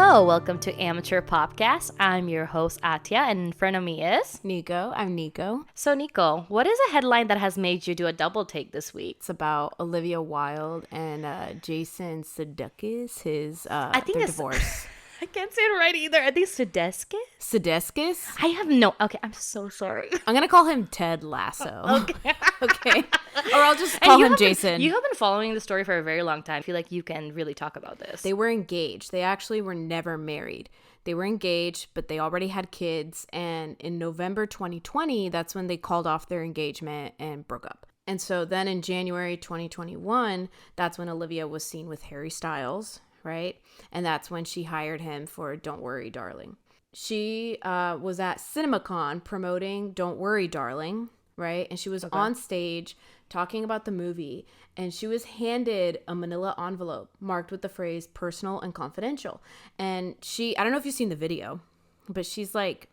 Hello, welcome to Amateur Podcast. I'm your host, Attia, and in front of me is... Nico. I'm Nico. So, Nico, what is a headline that has made you do a double take this week? It's about Olivia Wilde and Jason Sudeikis, I think their it's... divorce. I can't say it right either. I think Sudeikis? Sudeikis? I have no... Okay, I'm so sorry. I'm going to call him Ted Lasso. Okay. Okay. Or I'll just call him Jason. You have been following the story for a very long time. I feel like you can really talk about this. They were engaged. They actually were never married. They were engaged, but they already had kids. And in November 2020, that's when they called off their engagement and broke up. And so then in January 2021, that's when Olivia was seen with Harry Styles, right? And that's when she hired him for Don't Worry, Darling. She was at CinemaCon promoting Don't Worry, Darling, right? And she was on stage talking about the movie, and she was handed a manila envelope marked with the phrase personal and confidential. And I don't know if you've seen the video, but she's like,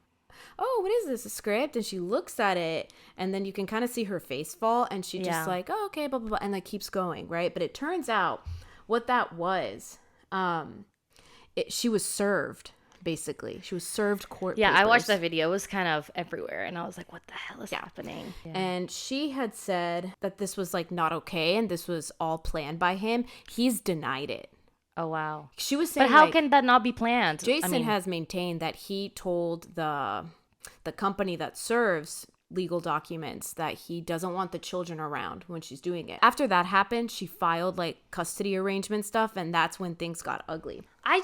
oh, what is this, a script? And she looks at it, and then you can kind of see her face fall, and she just like, oh, okay, blah, blah, blah, and like keeps going, right? But it turns out what that was, she was served. Basically, she was served court papers. I watched that video. It was kind of everywhere, and I was like, what the hell is happening? And she had said that this was like not okay, and this was all planned by him. He's denied it. Oh, wow. She was saying, but how can that not be planned? Jason has maintained that he told the company that serves legal documents that he doesn't want the children around when she's doing it. After that happened, she filed like custody arrangement stuff, and that's when things got ugly. I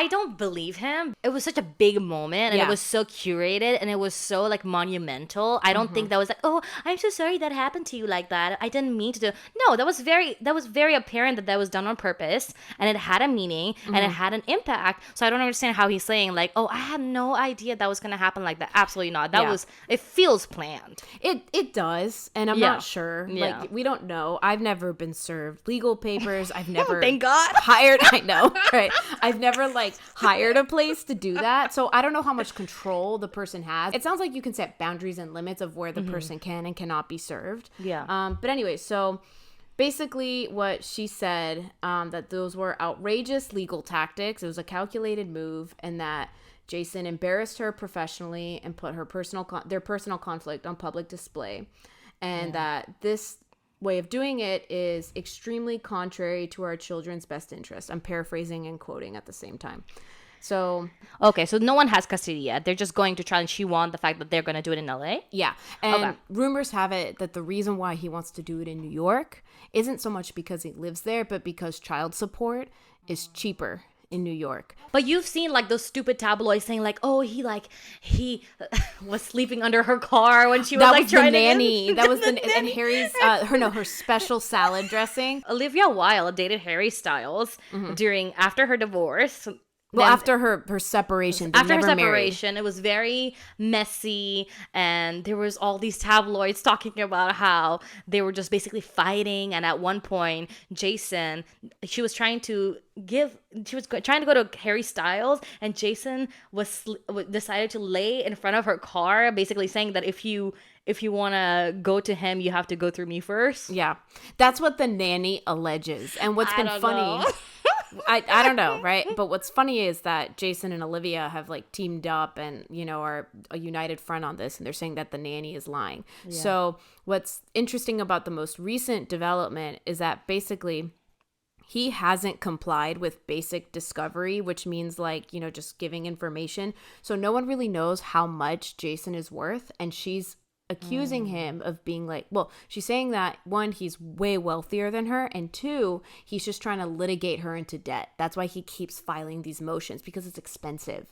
don't believe him. It was such a big moment, and it was so curated, and it was so like monumental. I don't think that was like, oh, I'm so sorry that happened to you like that. I didn't mean to do. No, that was very apparent that was done on purpose, and it had a meaning, and it had an impact. So I don't understand how he's saying like, oh, I had no idea that was gonna happen like that. Absolutely not. It feels planned. It does, and I'm not sure. Like, we don't know. I've never been served legal papers. I've never thank God hired. I know. Right. I've never like hired a place to do that. So I don't know how much control the person has. It sounds like you can set boundaries and limits of where the person can and cannot be served. Yeah. But anyway, so basically what she said, that those were outrageous legal tactics. It was a calculated move, and that Jason embarrassed her professionally and put her their personal conflict on public display. And that this way of doing it is extremely contrary to our children's best interest. I'm paraphrasing and quoting at the same time. So no one has custody yet. They're just going to try, and she won the fact that they're going to do it in LA. Yeah. And rumors have it that the reason why he wants to do it in New York isn't so much because he lives there, but because child support is cheaper in New York. But you've seen like those stupid tabloids saying like, oh, he was sleeping under her car when she was like trying nanny. to That was the nanny. And Harry's her special salad dressing. Olivia Wilde dated Harry Styles after her divorce. Well, after her separation. After her separation, it was very messy, and there was all these tabloids talking about how they were just basically fighting. And at one point, Jason, she was trying to go to Harry Styles, and Jason decided to lay in front of her car, basically saying that if you want to go to him, you have to go through me first. Yeah, that's what the nanny alleges. And what's been funny. I don't know, right? But what's funny is that Jason and Olivia have like teamed up and, are a united front on this, and they're saying that the nanny is lying. Yeah. So what's interesting about the most recent development is that basically he hasn't complied with basic discovery, which means like, just giving information. So no one really knows how much Jason is worth, and she's accusing him of being like, well, she's saying that one, he's way wealthier than her, and two, he's just trying to litigate her into debt. That's why he keeps filing these motions, because it's expensive.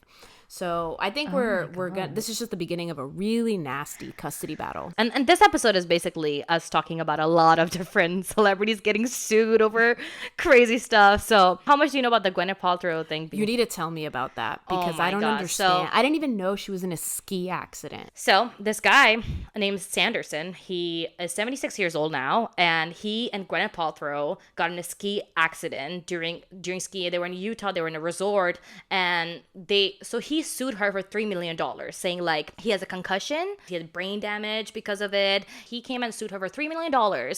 So I think this is just the beginning of a really nasty custody battle. And this episode is basically us talking about a lot of different celebrities getting sued over crazy stuff. So how much do you know about the Gwyneth Paltrow thing? You need to tell me about that, because I don't understand. I didn't even know she was in a ski accident. So this guy named Sanderson, he is 76 years old now, and he and Gwyneth Paltrow got in a ski accident during skiing. They were in Utah. They were in a resort, and he sued her for $3 million, saying like he has a concussion, he had brain damage because of it. He came and sued her for $3 million.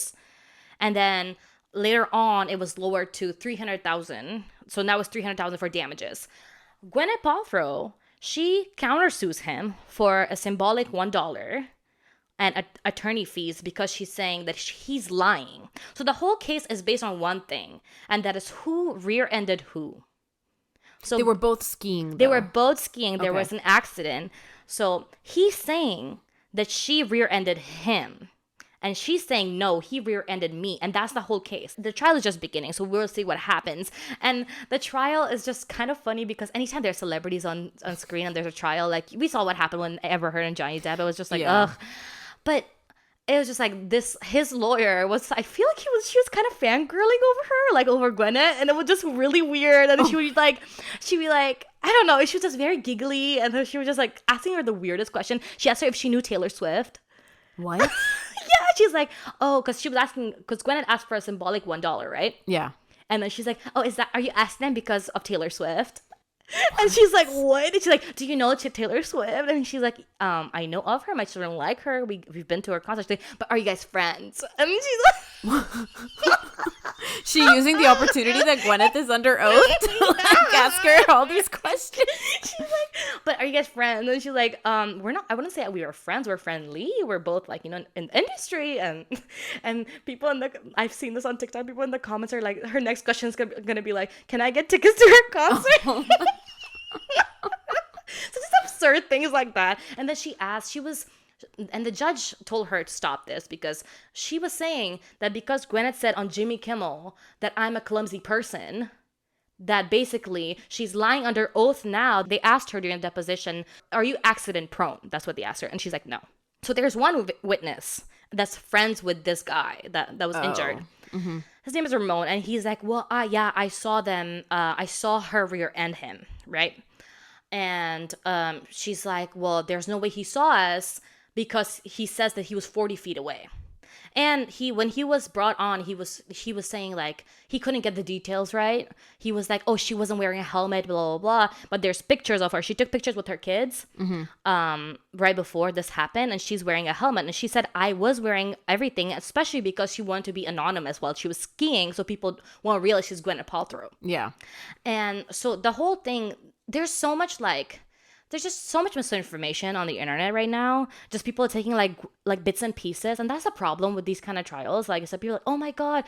And then later on, it was lowered to 300,000. So now it's 300,000 for damages. Gwyneth Paltrow, she countersues him for a symbolic $1 and attorney fees because she's saying that he's lying. So the whole case is based on one thing, and that is who rear-ended who. So they were both skiing, though. They were both skiing. There was an accident. So he's saying that she rear-ended him. And she's saying, no, he rear-ended me. And that's the whole case. The trial is just beginning, so we'll see what happens. And the trial is just kind of funny because anytime there's celebrities on screen and there's a trial, like we saw what happened when Amber Heard and Johnny Depp. It was just like, ugh. But it was just like this, his lawyer was, I feel like she was kind of fangirling over her, like over Gwyneth. And it was just really weird. And she'd be like, I don't know. She was just very giggly. And then she was just like asking her the weirdest question. She asked her if she knew Taylor Swift. What? Yeah, she's like, oh, because she was asking, because Gwyneth asked for a symbolic $1, right? Yeah. And then she's like, oh, are you asking them because of Taylor Swift? And she's like, what? And she's like, do you know Taylor Swift? And she's like, I know of her. My children like her. We've been to her concert. She's like, but are you guys friends? And she's like, she using the opportunity that Gwyneth is under oath to like ask her all these questions. She's like, but are you guys friends? And she's like, we're not. I wouldn't say we are friends. We're friendly. We're both like, in the industry, and people I've seen this on TikTok. People in the comments are like, her next question is gonna be like, can I get tickets to her concert? Oh. So just absurd things like that. And then and the judge told her to stop this because she was saying that because Gwyneth said on Jimmy Kimmel that I'm a clumsy person, that basically she's lying under oath now. They asked her during the deposition, are you accident prone? That's what they asked her. And she's like, no. So there's one witness that's friends with this guy that was injured. Mm-hmm. His name is Ramon. And he's like, well, yeah, I saw them. I saw her rear end him, right? And she's like, well, there's no way he saw us because he says that he was 40 feet away. And when he was brought on, he was saying like he couldn't get the details right. He was like, oh, she wasn't wearing a helmet, blah, blah, blah. But there's pictures of her. She took pictures with her kids right before this happened. And she's wearing a helmet. And she said, I was wearing everything, especially because she wanted to be anonymous while she was skiing. So people won't realize she's Gwyneth Paltrow. Yeah. And so the whole thing, there's just so much misinformation on the internet right now. Just people are taking like bits and pieces, and that's a problem with these kind of trials. Like, so people are like, oh my god,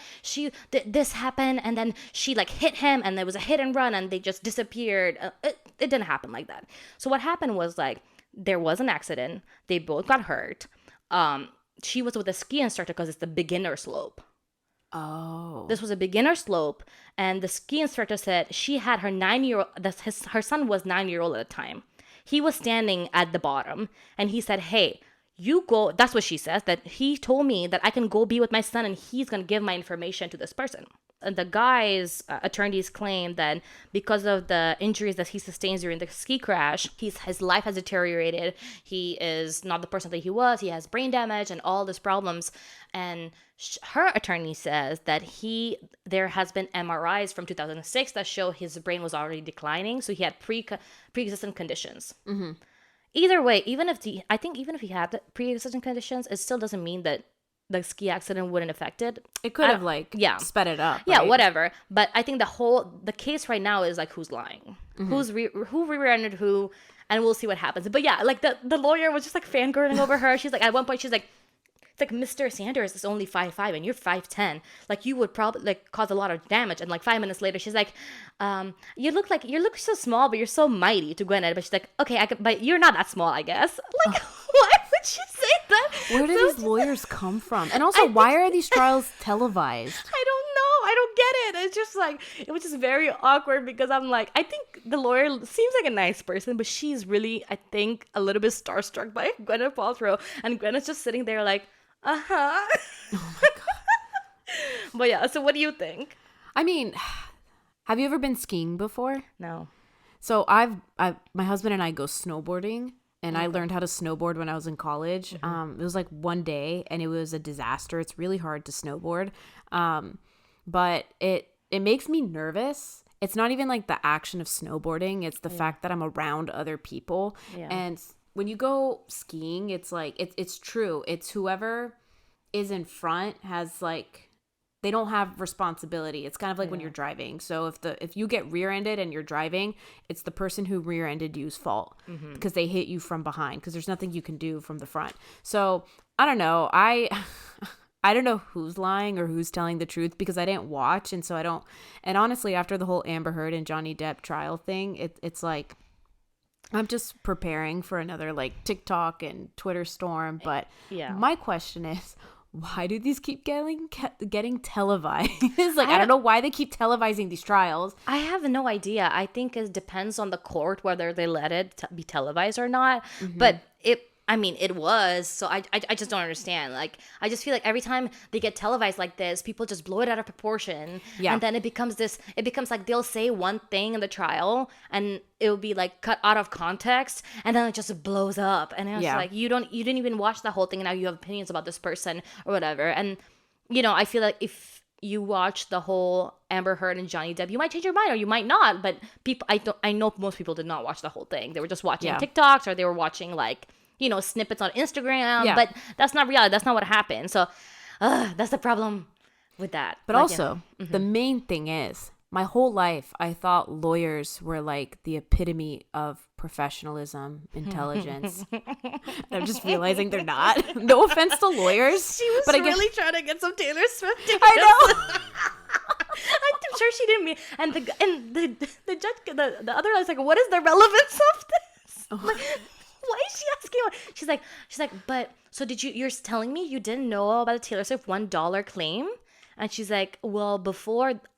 this happened, and then she like hit him, and there was a hit and run, and they just disappeared. It didn't happen like that. So what happened was like there was an accident. They both got hurt. She was with a ski instructor because it's the beginner slope. Oh. This was a beginner slope, and the ski instructor said she had her 9-year-old. Her son was 9-year-old at the time. He was standing at the bottom, and he said, hey, you go. That's what she says, that he told me that I can go be with my son, and he's going to give my information to this person. And the guy's attorneys claim that because of the injuries that he sustains during the ski crash, his life has deteriorated. He is not the person that he was. He has brain damage and all these problems. And her attorney says that there has been MRIs from 2006 that show his brain was already declining. So he had pre-existing conditions. Mm-hmm. Either way, even if he had pre-existing conditions, it still doesn't mean that the ski accident wouldn't affect it. It could have sped it up. Yeah, right? whatever. But I think the case right now is like who's lying, mm-hmm. who rear-ended who, and we'll see what happens. But yeah, like the lawyer was just like fangirling over her. She's like, at one point she's like, it's like Mr. Sanders is only 5'5" and you're 5'10. Like you would probably like cause a lot of damage. And like 5 minutes later, she's like, you look so small, but you're so mighty to Gwyneth. But she's like, okay, but you're not that small, I guess. Like, why would she say that? Where do these lawyers come from? And also, why are these trials televised? I don't know. I don't get it. It's just like, it was just very awkward because I'm like, I think the lawyer seems like a nice person, but she's really, I think, a little bit starstruck by Gwyneth Paltrow. And Gwyneth's just sitting there like, uh-huh. Oh my god. But yeah, so what do you think? I mean, have you ever been skiing before? No. So my husband and I go snowboarding, and I learned how to snowboard when I was in college. Mm-hmm. It was like one day, and it was a disaster. It's really hard to snowboard. But it makes me nervous. It's not even like the action of snowboarding. It's the fact that I'm around other people. Yeah. And when you go skiing, it's like, it's true. It's whoever is in front has like, they don't have responsibility. It's kind of like when you're driving. So if you get rear-ended and you're driving, it's the person who rear-ended you's fault because they hit you from behind because there's nothing you can do from the front. So I don't know. I don't know who's lying or who's telling the truth because I didn't watch. And so I don't. And honestly, after the whole Amber Heard and Johnny Depp trial thing, it's like I'm just preparing for another like TikTok and Twitter storm. But my question is, why do these keep getting televised? Like, I don't know why they keep televising these trials. I have no idea. I think it depends on the court whether they let it be televised or not. But it was. So I just don't understand. Like, I just feel like every time they get televised like this, people just blow it out of proportion. Yeah. And then it becomes like they'll say one thing in the trial and it'll be like cut out of context and then it just blows up. And it's like, you didn't even watch the whole thing and now you have opinions about this person or whatever. And, I feel like if you watch the whole Amber Heard and Johnny Depp, you might change your mind or you might not. But I know most people did not watch the whole thing. They were just watching TikToks or they were watching like, snippets on Instagram, but that's not reality. That's not what happened. So that's the problem with that. But also, the main thing is, my whole life, I thought lawyers were like the epitome of professionalism, intelligence. I'm just realizing they're not. No offense to lawyers. She was really trying to get some Taylor Swift tickets. I know. I'm sure she didn't mean. And the judge, the other guy's like, what is the relevance of this? Like, why is she asking? She's like, but so you're telling me you didn't know about the Taylor Swift $1 claim? And she's like, well,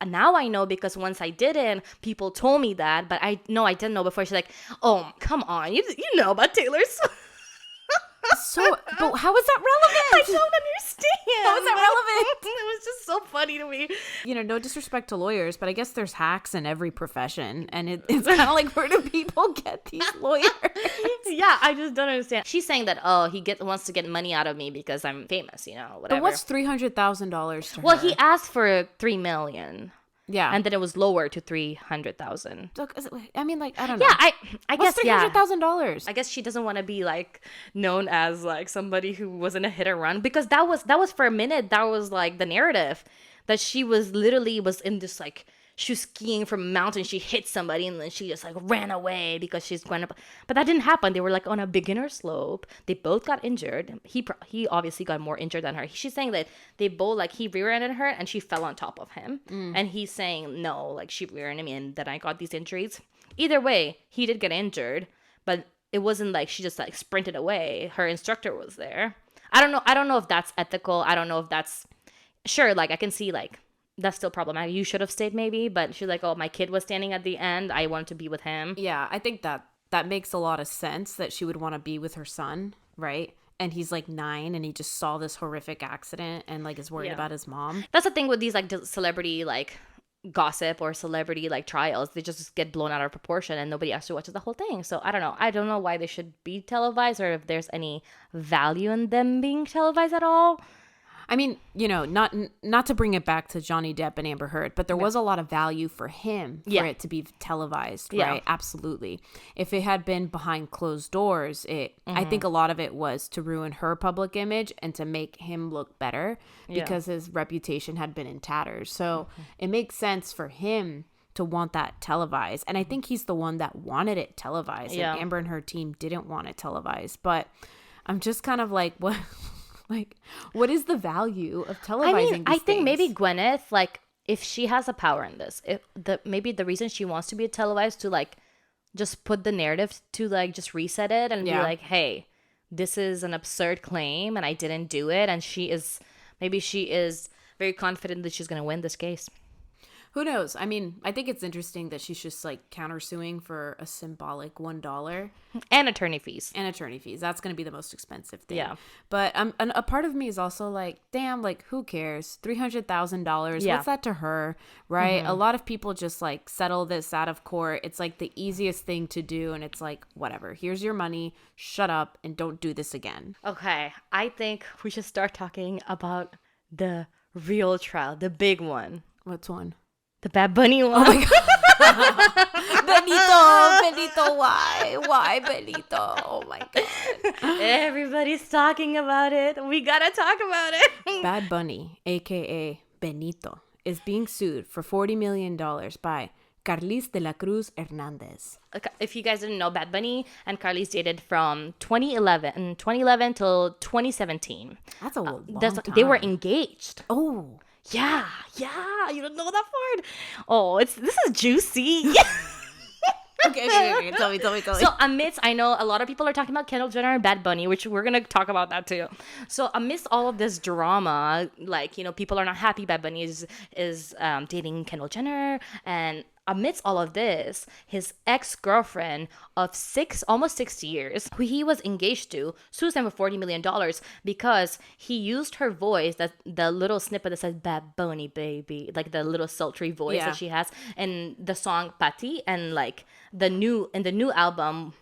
now I know because once I didn't, people told me that, but I didn't know before. She's like, oh, come on, you know about Taylor Swift. So, but how is that relevant? I don't understand. How is that relevant? It was just so funny to me. No disrespect to lawyers, but I guess there's hacks in every profession. And it's kind of like, where do people get these lawyers? Yeah, I just don't understand. She's saying that, he wants to get money out of me because I'm famous, whatever. But what's $300,000 to her? Well, he asked for $3 million. Yeah. And then it was lower to 300,000. I mean, like, I don't know. Yeah, I guess, $300,000? I guess she doesn't want to be, like, known as, like, somebody who wasn't a hit or run. Because that was for a minute, that was, like, the narrative. That she was in this, like, she was skiing from a mountain, she hit somebody, and then she just, like, ran away because she's going up. But that didn't happen. They were, like, on a beginner slope. They both got injured. He obviously got more injured than her. She's saying that they both, like, he rear-ended her, and she fell on top of him. And he's saying, no, like, she rear-ended me, and then I got these injuries. Either way, he did get injured, but it wasn't like she just, like, sprinted away. Her instructor was there. I don't know if that's ethical. I don't know if that's... Sure, like, I can see, like... That's still problematic. You should have stayed maybe, but she's like, oh, my kid was standing at the end. I wanted to be with him. Yeah, I think that makes a lot of sense that she would want to be with her son, right? And he's like 9 and he just saw this horrific accident and like is worried about his mom. That's the thing with these like celebrity like gossip or celebrity like trials. They just get blown out of proportion and nobody actually watches the whole thing. So I don't know. I don't know why they should be televised or if there's any value in them being televised at all. I mean, not to bring it back to Johnny Depp and Amber Heard, but there was a lot of value for him for it to be televised, right? Absolutely. If it had been behind closed doors, I think a lot of it was to ruin her public image and to make him look better because his reputation had been in tatters. So it makes sense for him to want that televised. And I think he's the one that wanted it televised. Yeah. And Amber and her team didn't want it televised. But I'm just kind of like, what... Like, what is the value of televising these I think things? maybe Gwyneth, like, if she has a power in this, maybe the reason she wants to be televised to, like, just put the narrative to, like, just reset it and be like, hey, this is an absurd claim and I didn't do it. And she is very confident that she's going to win this case. Who knows? I mean, I think it's interesting that she's just like countersuing for a symbolic $1 and attorney fees. That's going to be the most expensive thing. Yeah. But a part of me is also like, damn, like who cares? $300,000. Yeah. What's that to her? Right. A lot of people just like settle this out of court. It's like the easiest thing to do. And it's like, whatever, here's your money. Shut up and don't do this again. Okay. I think we should start talking about the real trial, the big one. What's one? The Bad Bunny one. Oh my God. Benito, why Benito? Oh my God. Everybody's talking about it. We gotta talk about it. Bad Bunny, aka Benito is being sued for $40 million by Carlis de la Cruz Hernandez. If you guys didn't know, Bad Bunny and Carly's dated from 2011 till 2017. That's a long time. They were engaged. Oh. Yeah. You don't know that part? Oh, this is juicy. Okay. Tell me. So I know a lot of people are talking about Kendall Jenner and Bad Bunny, which we're gonna talk about that too. So amidst all of this drama, like, you know, people are not happy Bad Bunny is dating Kendall Jenner, and amidst all of this, his ex-girlfriend of almost 6 years, who he was engaged to, sues him for $40 million because he used her voice, that the little snippet that says Bad Bunny baby, like the little sultry voice that she has in the song Pati, and like the new album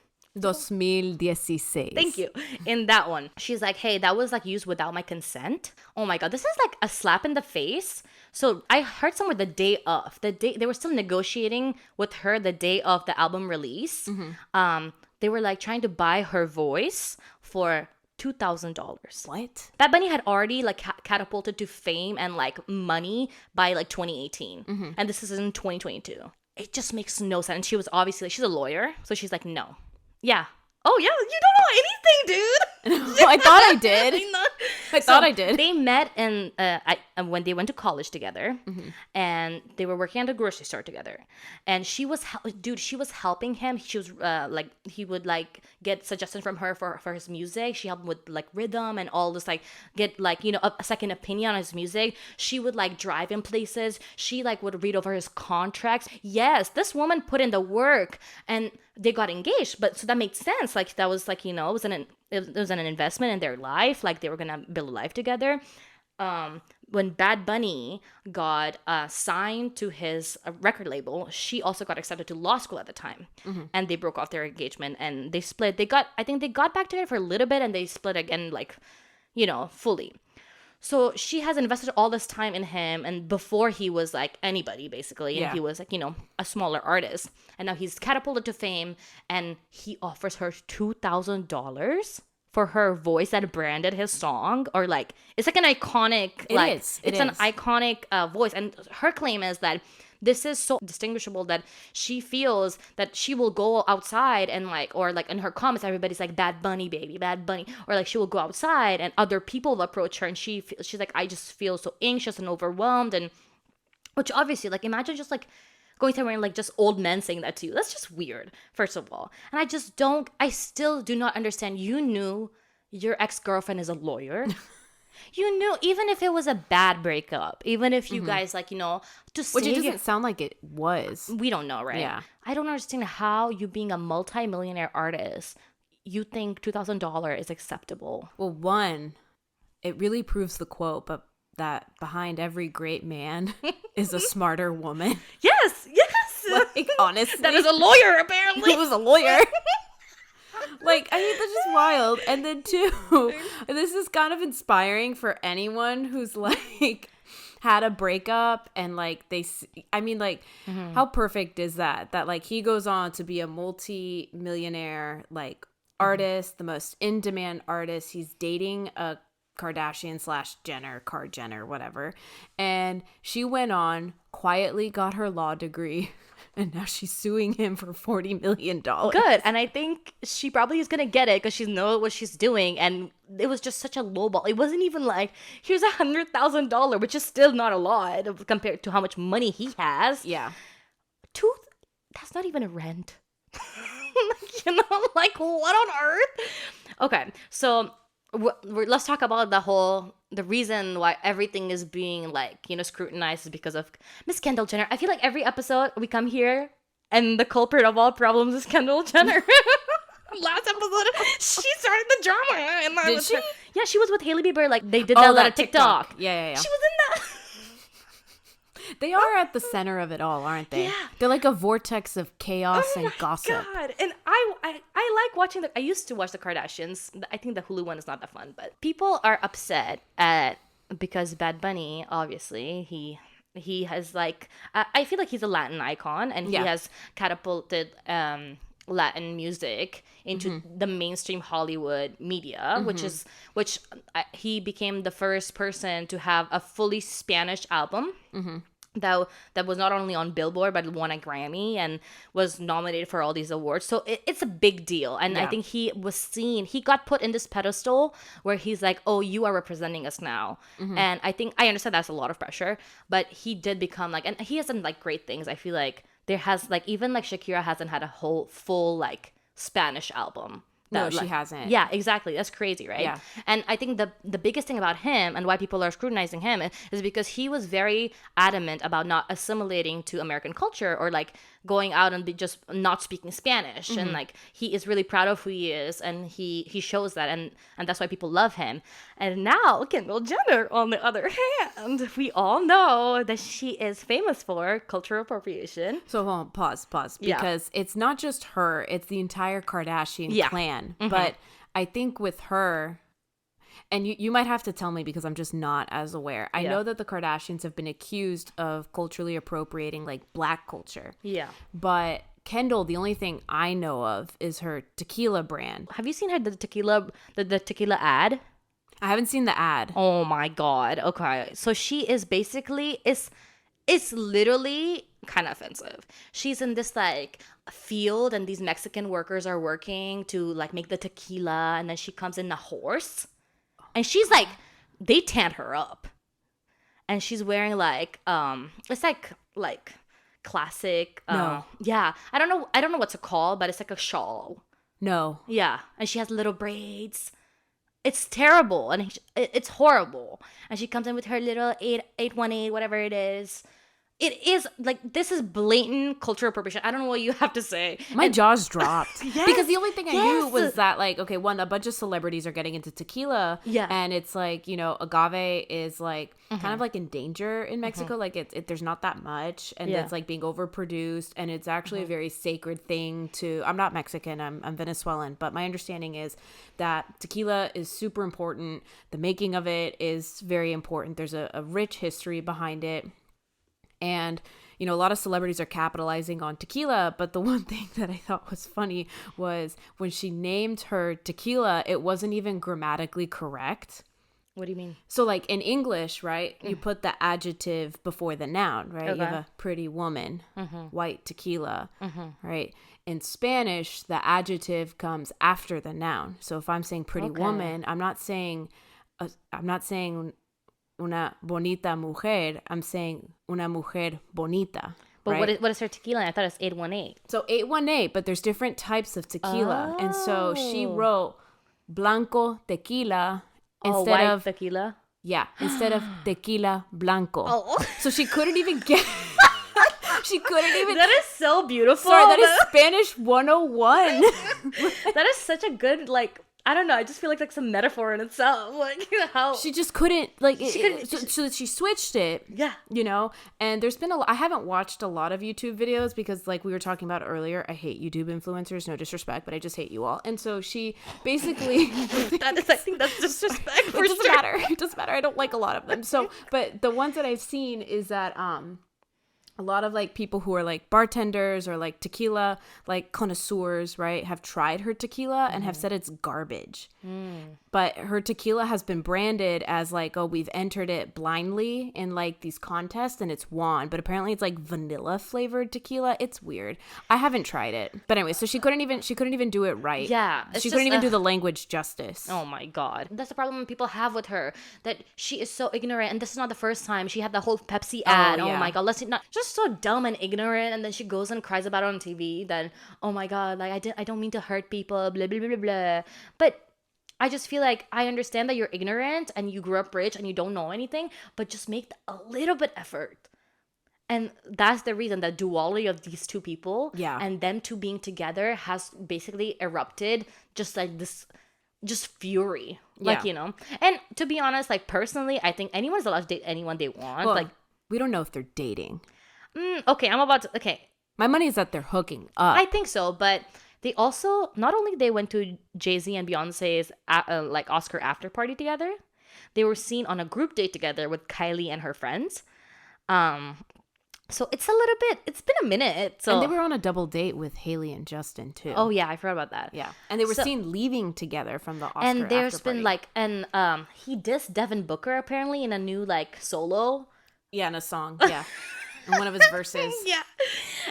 2016. Thank you. In that one, she's like, hey, that was like used without my consent. Oh my God, this is like a slap in the face. So I heard somewhere the day they were still negotiating with her the day of the album release. Mm-hmm. They were like trying to buy her voice for $2,000. What? Bad Bunny had already like catapulted to fame and like money by like 2018. Mm-hmm. And this is in 2022. It just makes no sense. She was obviously, she's a lawyer. So she's like, no. Yeah. Oh, yeah. You don't know anything, dude. I thought I did. I thought I did. They met when they went to college together, mm-hmm. and they were working at a grocery store together. And she was helping him. She was like, he would like get suggestions from her for his music. She helped him with like rhythm and all this, like get like, you know, a second opinion on his music. She would like drive him places. She like would read over his contracts. Yes, this woman put in the work, and they got engaged. But so that made sense. Like that was like, you know, it was an investment in their life. Like they were gonna build a life together. When Bad Bunny got signed to his record label, she also got accepted to law school at the time, mm-hmm. and they broke off their engagement and they split. I think they got back together for a little bit and they split again, like, you know, fully. So she has invested all this time in him, and before he was like anybody basically, and he was like, you know, a smaller artist, and now he's catapulted to fame, and he offers her $2,000 for her voice that branded his song, or like it's like an iconic, it's an iconic voice, and her claim is that this is so distinguishable that she feels that she will go outside and like, or like in her comments, everybody's like, Bad Bunny baby, Bad Bunny, or like she will go outside and other people will approach her, and she's like, I just feel so anxious and overwhelmed, and which obviously, like, imagine just like going somewhere and like just old men saying that to you. That's just weird, first of all. And I still do not understand. You knew your ex-girlfriend is a lawyer. You knew, even if it was a bad breakup, even if you mm-hmm. guys, like, you know, which it doesn't sound like it was. We don't know, right? Yeah. I don't understand how you, being a multi-millionaire artist, you think $2,000 is acceptable. Well, one, it really proves the quote, but that behind every great man is a smarter woman. Yes. Like, honestly. That is a lawyer, apparently. He was a lawyer. Like, I think that's just wild. And then two, this is kind of inspiring for anyone who's like had a breakup and like mm-hmm. how perfect is that like he goes on to be a multi-millionaire like artist, mm-hmm. the most in-demand artist. He's dating a Kardashian / Jenner, whatever, and she went on, quietly got her law degree, and now she's suing him for $40 million. Good. And I think she probably is gonna get it because she knows what she's doing, and it was just such a low ball. It wasn't even like, here's $100,000, which is still not a lot compared to how much money he has. Yeah. That's not even a rent. You know, like, what on earth? Okay, so let's talk about the reason why everything is being like, you know, scrutinized is because of Miss Kendall Jenner. I feel like every episode we come here and the culprit of all problems is Kendall Jenner. Last episode, she started the drama. And did she? Yeah, she was with Hailey Bieber. Like, they did that a lot of TikTok. Yeah. She was in that. They are at the center of it all, aren't they? Yeah. They're like a vortex of chaos and gossip. God. And I like watching I used to watch the Kardashians. I think the Hulu one is not that fun, but people are upset because Bad Bunny, obviously, he has like, I feel like he's a Latin icon, and he has catapulted Latin music into the mainstream Hollywood media, which he became the first person to have a fully Spanish album. That was not only on Billboard but won a Grammy and was nominated for all these awards. So it's a big deal. And I think he got put in this pedestal where he's like, oh, you are representing us now. And I understand that's a lot of pressure, but he did become like, and he has done like great things. I feel like there has like, even like Shakira hasn't had a whole full like Spanish album. No, she hasn't. Yeah, exactly. That's crazy, right? Yeah. And I think the biggest thing about him and why people are scrutinizing him is because he was very adamant about not assimilating to American culture or like going out and just not speaking Spanish. And like he is really proud of who he is, and he shows that, and that's why people love him. And now Kendall Jenner, on the other hand, we all know that she is famous for cultural appropriation. So hold on, pause, because it's not just her, it's the entire Kardashian clan. But I think with her, and you might have to tell me because I'm just not as aware. I know that the Kardashians have been accused of culturally appropriating like Black culture. Yeah. But Kendall, the only thing I know of is her tequila brand. Have you seen her the tequila ad? I haven't seen the ad. Oh my God. Okay. So she is basically, it's literally kind of offensive. She's in this like field and these Mexican workers are working to like make the tequila, and then she comes in a horse and she's like, they tanned her up, and she's wearing like it's like classic yeah, I don't know what to call, but it's like a shawl. No. Yeah, and she has little braids. It's terrible, and it's horrible. And she comes in with her little 818, whatever it is. It is like, this is blatant cultural appropriation. I don't know what you have to say. My jaws dropped. Because the only thing I knew was that like, okay, one, a bunch of celebrities are getting into tequila. Yeah. And it's like, you know, agave is like kind of like in danger in Mexico. Like there's not that much, and it's like being overproduced, and it's actually a very sacred thing to, I'm not Mexican, I'm Venezuelan, but my understanding is that tequila is super important. The making of it is very important. There's a rich history behind it. And, you know, a lot of celebrities are capitalizing on tequila. But the one thing that I thought was funny was when she named her tequila, it wasn't even grammatically correct. What do you mean? So like in English, right, you put the adjective before the noun, right? Okay. You have a pretty woman, white tequila, right? In Spanish, the adjective comes after the noun. So if I'm saying pretty woman, I'm not saying una bonita mujer, I'm saying una mujer bonita. But right? what is her tequila? I thought it was 818. So 818, but there's different types of tequila. Oh. And so she wrote blanco tequila instead white of tequila. Yeah, instead of tequila blanco. Oh. So she couldn't even get She couldn't even. That is so beautiful. Sorry, that is Spanish 101. That is such a good, like, I don't know. I just feel like some metaphor in itself. Like, how she just couldn't, like, so she switched it. Yeah, you know. And there's been I haven't watched a lot of YouTube videos because, like we were talking about earlier, I hate YouTube influencers. No disrespect, but I just hate you all. And so she basically, I think that's disrespect. It doesn't matter. It doesn't matter. I don't like a lot of them. So, but the ones that I've seen is that a lot of like people who are like bartenders or like tequila like connoisseurs, right, have tried her tequila and have said it's garbage. But her tequila has been branded as like, oh, we've entered it blindly in like these contests and it's won, but apparently it's like vanilla flavored tequila. It's weird. I haven't tried it, but anyway, so she couldn't even do it right. Yeah, she couldn't even do the language justice. Oh my God, that's the problem people have with her, that she is so ignorant. And this is not the first time. She had the whole Pepsi ad. Oh my God, let's not just so dumb and ignorant, and then she goes and cries about it on TV. Then, oh my God, like I don't mean to hurt people, blah blah blah blah blah. But I just feel like I understand that you're ignorant and you grew up rich and you don't know anything, but just make a little bit effort. And that's the reason that duality of these two people, and them two being together, has basically erupted just like this, just fury, like, you know. And to be honest, like personally, I think anyone's allowed to date anyone they want. Well, like, we don't know if they're dating. Okay, my money is that they're hooking up. I think so, but they also, not only they went to Jay-Z and Beyonce's like Oscar after party together, they were seen on a group date together with Kylie and her friends. So it's been a minute. So And they were on a double date with Haley and Justin too. oh yeah, I forgot about that. Yeah. And they were seen leaving together from the Oscar And there's after been party. he dissed Devin Booker apparently in a new like solo. Yeah, in a song. Yeah. In one of his verses. Yeah.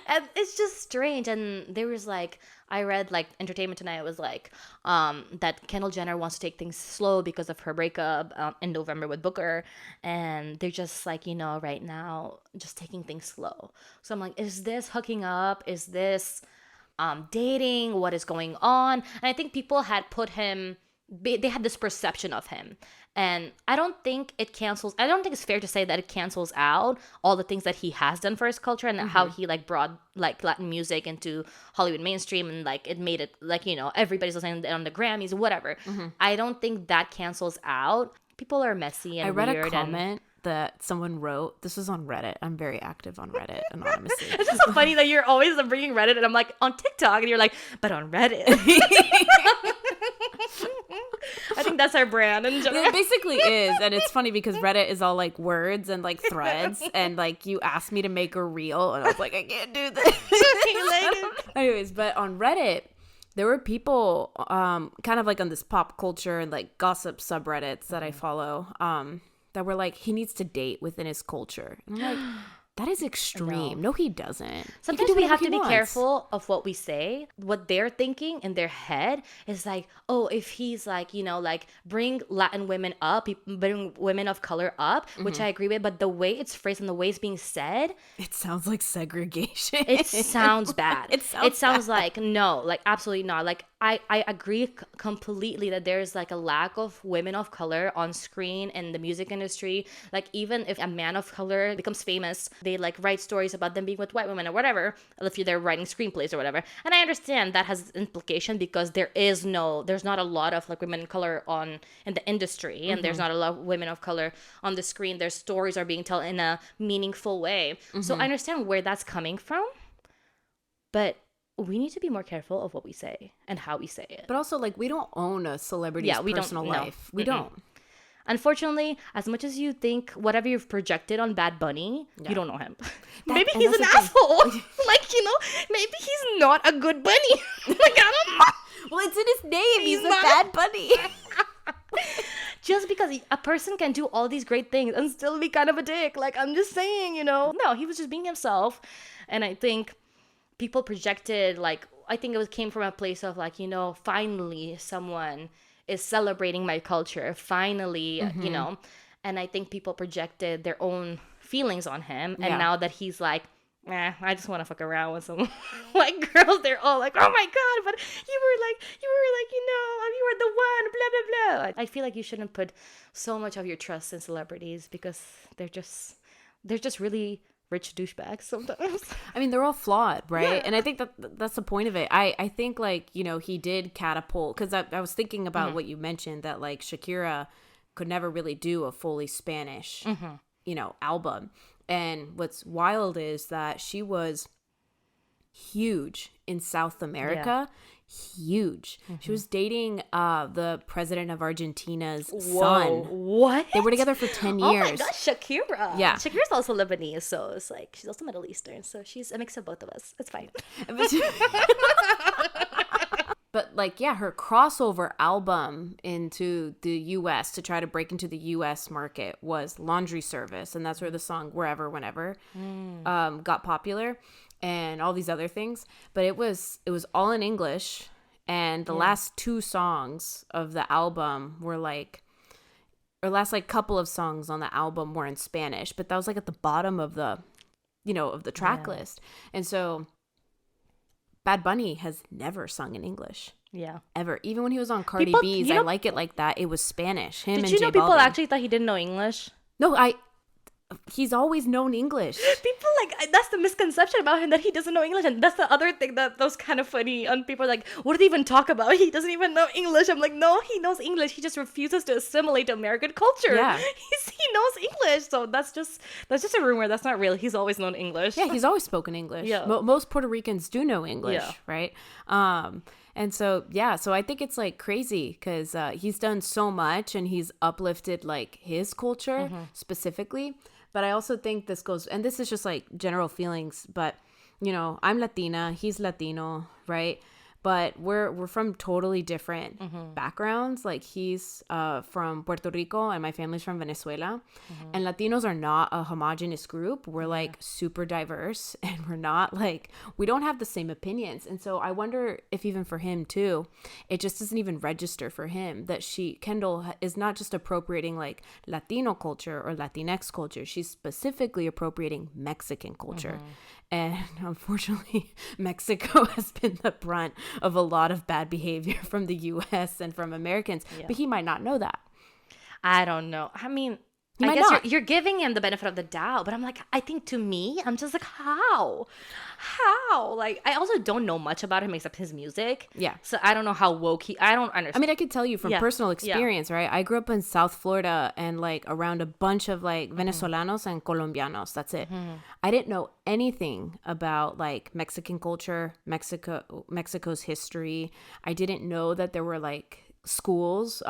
And it's just strange. And there was like, I read like Entertainment Tonight was like that Kendall Jenner wants to take things slow because of her breakup in November with Booker. And they're just like, right now, just taking things slow. So I'm like, is this hooking up? Is this dating? What is going on? And I think people had put him, they had this perception of him. And I don't think it's fair to say that it cancels out all the things that he has done for his culture and how he like brought like Latin music into Hollywood mainstream and like it made it like, everybody's listening on the Grammys, whatever. I don't think that cancels out. People are messy and weird. I read a comment that someone wrote. This was on Reddit. I'm very active on Reddit anonymously. It's just so funny that you're always bringing Reddit and I'm like on TikTok and you're like, but on Reddit. I think that's our brand in general. It basically is. And it's funny because Reddit is all like words and like threads. And like you asked me to make a reel and I was like, I can't do this. Anyways, but on Reddit, there were people kind of like on this pop culture and like gossip subreddits that I follow that were like, he needs to date within his culture. And I'm like, that is extreme. No, he doesn't. Sometimes we have to be careful of what we say. What they're thinking in their head is like, oh, if he's like, like bring Latin women up, bring women of color up, which I agree with. But the way it's phrased and the way it's being said, it sounds like segregation. It sounds bad. It sounds bad. Like, no, like absolutely not. Like I agree completely that there's like a lack of women of color on screen in the music industry. Like even if a man of color becomes famous, they like write stories about them being with white women or whatever, if they're writing screenplays or whatever. And I understand that has implication because there's not a lot of like women of color in the industry and there's not a lot of women of color on the screen. Their stories are being told in a meaningful way. So I understand where that's coming from, but we need to be more careful of what we say and how we say it. But also, like, we don't own a celebrity's personal life. We don't. Unfortunately, as much as you think whatever you've projected on Bad Bunny, you don't know him. Maybe and he's an asshole. Like, maybe he's not a good bunny. Like, I don't know. Well, it's in his name. He's a bad bunny. Just because a person can do all these great things and still be kind of a dick. Like, I'm just saying, No, he was just being himself. And I think people projected, like, I think came from a place of, like, finally someone is celebrating my culture. Finally, and I think people projected their own feelings on him. And now that he's like, I just want to fuck around with some like girls, they're all like, oh my God, but you were like, you were the one, blah, blah, blah. I feel like you shouldn't put so much of your trust in celebrities because they're just really rich douchebags sometimes. I mean, they're all flawed, right? Yeah. And I think that's the point of it. I think like, he did catapult, because I was thinking about what you mentioned, that like Shakira could never really do a fully Spanish, album. And what's wild is that she was huge in South America. Huge. She was dating the president of Argentina's son. What? They were together for 10 years. Oh my gosh, Shakira. Yeah. Shakira's also Lebanese, so it's like she's also Middle Eastern, so she's a mix of both of us. It's fine. But like, yeah, her crossover album into the US to try to break into the US market was Laundry Service, and that's where the song Wherever Whenever got popular, and all these other things. But it was all in English, and the last two songs of the album were like, or last like couple of songs on the album were in Spanish, but that was like at the bottom of the track list. And so Bad Bunny has never sung in English. Yeah. Ever. Even when he was on Cardi B's I Like It Like That, it was Spanish. Him and J Balvin. Did you know people actually thought he didn't know English? No, he's always known English. People that's the misconception about him, that he doesn't know English. And that's the other thing that was kind of funny. And people are like, what did he even talk about? He doesn't even know English. I'm like, no, he knows English. He just refuses to assimilate to American culture. Yeah. He knows English. So that's just a rumor. That's not real. He's always known English. Yeah, he's always spoken English. Yeah. Most Puerto Ricans do know English, right? And so, yeah, so I think it's like crazy because he's done so much and he's uplifted like his culture specifically. But I also think this goes, and this is just like general feelings, but you know, I'm Latina, he's Latino, right? But we're from totally different backgrounds. Like he's from Puerto Rico and my family's from Venezuela. And Latinos are not a homogenous group. We're like super diverse and we're not like, we don't have the same opinions. And so I wonder if even for him too, it just doesn't even register for him that Kendall is not just appropriating like Latino culture or Latinx culture. She's specifically appropriating Mexican culture. And unfortunately, Mexico has been the brunt of a lot of bad behavior from the U.S. and from Americans. Yeah. But he might not know that. I don't know. I mean, I guess you're giving him the benefit of the doubt. But I'm like, I think to me, I'm just like, how? Like, I also don't know much about him except his music. Yeah. So I don't know how woke I don't understand. I mean, I could tell you from personal experience, right? I grew up in South Florida and like around a bunch of like Venezolanos and Colombianos. That's it. I didn't know anything about like Mexican culture, Mexico's history. I didn't know that there were like schools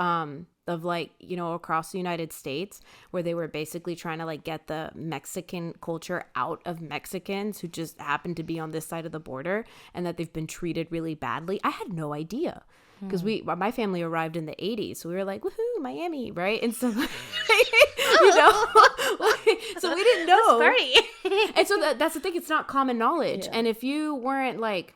of like, you know, across the United States where they were basically trying to like get the Mexican culture out of Mexicans who just happen to be on this side of the border and that they've been treated really badly. I had no idea because my family arrived in the 80s. So we were like, woohoo, Miami, right? And so, you know, so we didn't know. And so that's the thing. It's not common knowledge. Yeah. And if you weren't like,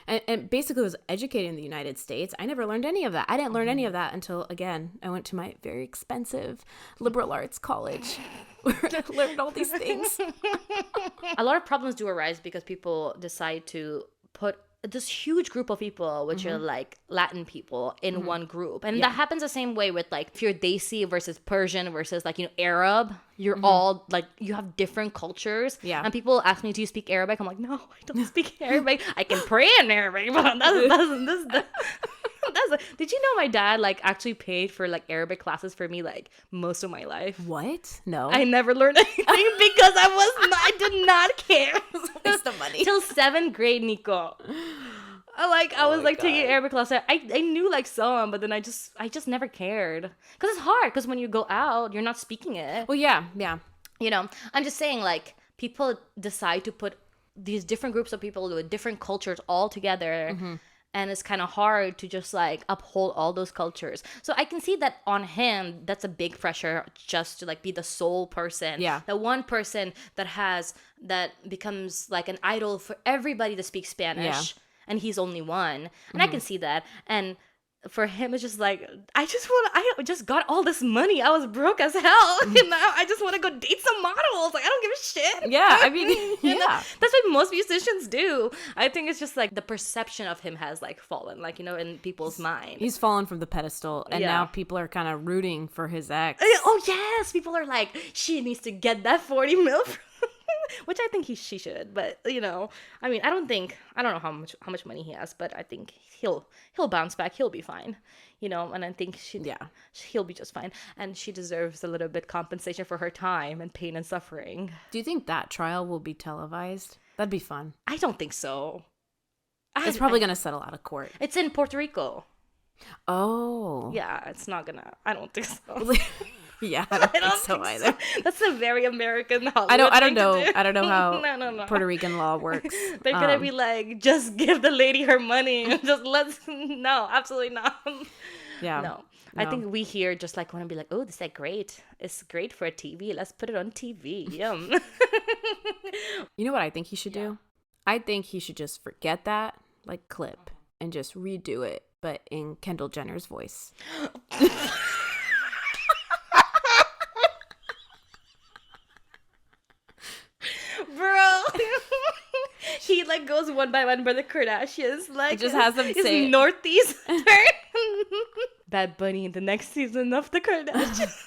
and basically was educated in the United States, I never learned any of that. I didn't learn any of that until, again, I went to my very expensive liberal arts college where I learned all these things. A lot of problems do arise because people decide to put this huge group of people, which are like Latin people, in one group. And that happens the same way with like, if you're Desi versus Persian versus like, you know, Arab, you're all like, you have different cultures. Yeah. And people ask me, do you speak Arabic? I'm like, no, I don't speak Arabic. I can pray in Arabic, but did you know my dad like actually paid for like Arabic classes for me like most of my life? What? No. I never learned anything because I did not care. Waste of money. Till 7th grade, Nico. I was like taking Arabic classes. I knew like some, but then I just never cared. Because it's hard, because when you go out, you're not speaking it. Well, yeah. You know, I'm just saying like people decide to put these different groups of people with different cultures all together. And it's kind of hard to just like uphold all those cultures. So I can see that on him, that's a big pressure just to like be the sole person. Yeah. The one person that becomes like an idol for everybody to speak Spanish. Yeah. And he's only one. And I can see that. And for him, it's just like, I just got all this money. I was broke as hell. You know, I just want to go date some models. Like, I don't give a shit. Yeah, I mean, yeah. That's what most musicians do. I think it's just like the perception of him has like fallen, like, you know, in people's mind. He's fallen from the pedestal. And now people are kind of rooting for his ex. Oh, yes. People are like, she needs to get that 40 mil which I think she should, but you know, I mean, I don't know how much money he has, but I think he'll bounce back. He'll be fine, you know, and I think he'll be just fine, and she deserves a little bit compensation for her time and pain and suffering. Do you think that trial will be televised? That'd be fun. I don't think so. It's probably gonna settle out of court. It's in Puerto Rico. Oh. Yeah, it's not gonna. I don't think so. Yeah, I don't think so either. That's a very American Hollywood I don't know. I don't know how no. Puerto Rican law works. They're gonna be like, just give the lady her money and just no, absolutely not. Yeah. No. I think we here just like want to be like, oh, this is great. It's great for a TV. Let's put it on TV. Yum. You know what I think he should do? I think he should just forget that like clip and just redo it, but in Kendall Jenner's voice. Bro, he like goes one by one by the Kardashians, like it just has them say Northeast. Bad Bunny in the next season of the Kardashians.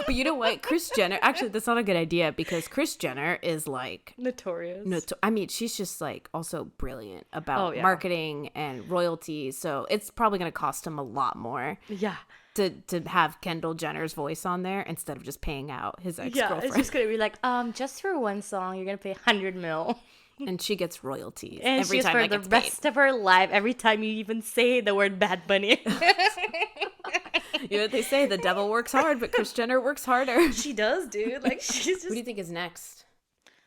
But you know what, Kris Jenner, actually that's not a good idea because Kris Jenner is like notorious. I mean, she's just like also brilliant about marketing and royalties, so it's probably going to cost him a lot more. Yeah. To have Kendall Jenner's voice on there instead of just paying out his ex-girlfriend. Yeah, it's just going to be like, just for one song, you're going to pay 100 mil. And she gets royalties And every she's time for that the gets rest of her life, every time you even say the word Bad Bunny. You know what they say? The devil works hard, but Kris Jenner works harder. She does, dude. Like, she's just... Who do you think is next?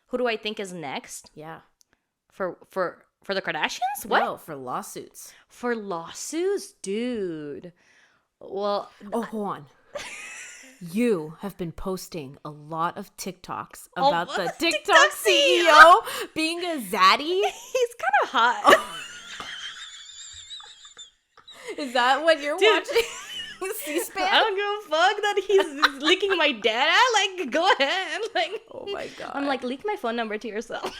Who do I think is next? Yeah. For the Kardashians? What? No, for lawsuits. For lawsuits? Dude. Well... Oh, hold on. You have been posting a lot of TikToks about the TikTok CEO being a zaddy. He's kind of hot. Is that what you're watching? C-SPAN? I don't give a fuck that he's leaking my data. Like, go ahead. Like, oh my god. I'm like, leak my phone number to yourself.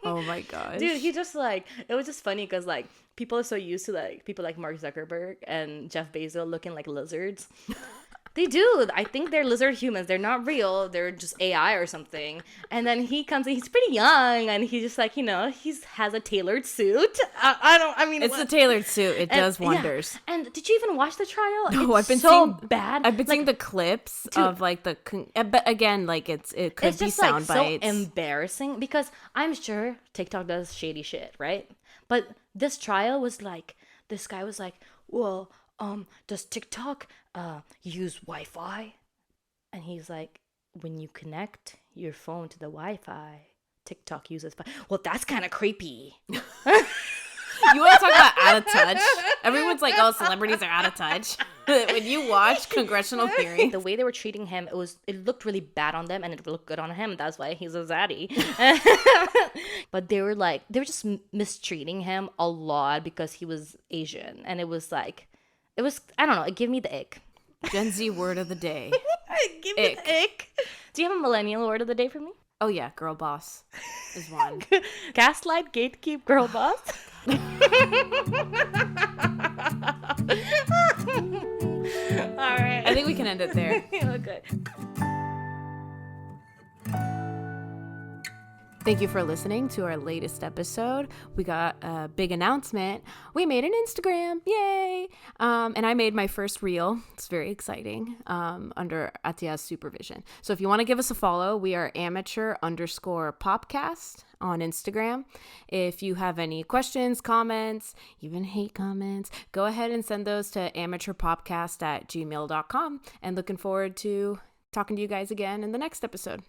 Oh my gosh. Dude, he just like, it was just funny because like people are so used to like people like Mark Zuckerberg and Jeff Bezos looking like lizards. They do. I think they're lizard humans. They're not real. They're just AI or something. And then he comes in, he's pretty young, and he's just like, you know, has a tailored suit. It's a tailored suit. It does wonders. Yeah. And did you even watch the trial? No, I've been so bad. I've been seeing the clips of like but again, like it could it's be just sound like bites. So embarrassing because I'm sure TikTok does shady shit, right? But this trial was like, this guy was like, well, does TikTok use Wi-Fi? And he's like, when you connect your phone to the Wi-Fi, TikTok uses well, that's kind of creepy. You want to talk about out of touch? Everyone's like, oh, celebrities are out of touch. When you watch congressional hearings, the way they were treating him, it looked really bad on them, and it looked good on him. That's why he's a zaddy. But they were just mistreating him a lot because he was Asian, and it was I don't know, it gave me the ick. Gen Z word of the day. Give me the ick. Do you have a millennial word of the day for me? Oh yeah, girl boss is one. Gaslight, gatekeep, girl boss. All right. I think we can end it there. Okay. Thank you for listening to our latest episode. We got a big announcement. We made an Instagram. Yay! And I made my first reel. It's very exciting under Attia's supervision. So if you want to give us a follow, we are amateur_popcast on Instagram. If you have any questions, comments, even hate comments, go ahead and send those to amateurpopcast@gmail.com. And looking forward to talking to you guys again in the next episode.